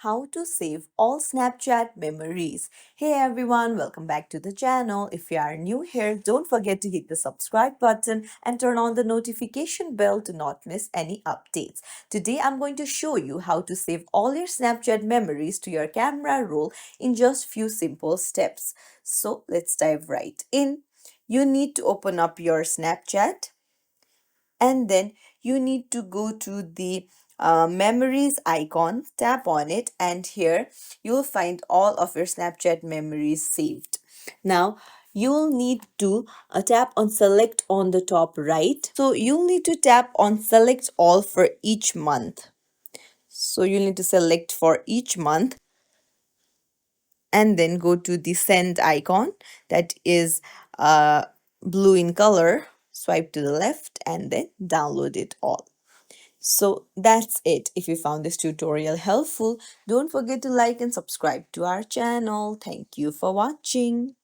how to save all Snapchat memories. Hey everyone, welcome back to the channel. If you are new here, don't forget to hit the subscribe button and turn on the notification bell to not miss any updates. Today I'm going to show you how to save all your Snapchat memories to your camera roll in just few simple steps. So let's dive right in. You need to open up your Snapchat and then you need to go to the memories icon, tap on it, and here you'll find all of your Snapchat memories saved. Now you'll need to tap on select on the top right. So you'll need to tap on select all for each month. So you'll need to select for each month and then go to the send icon that is blue in color. Swipe to the left and then download it all. So that's it. If you found this tutorial helpful, don't forget to like and subscribe to our channel. Thank you for watching.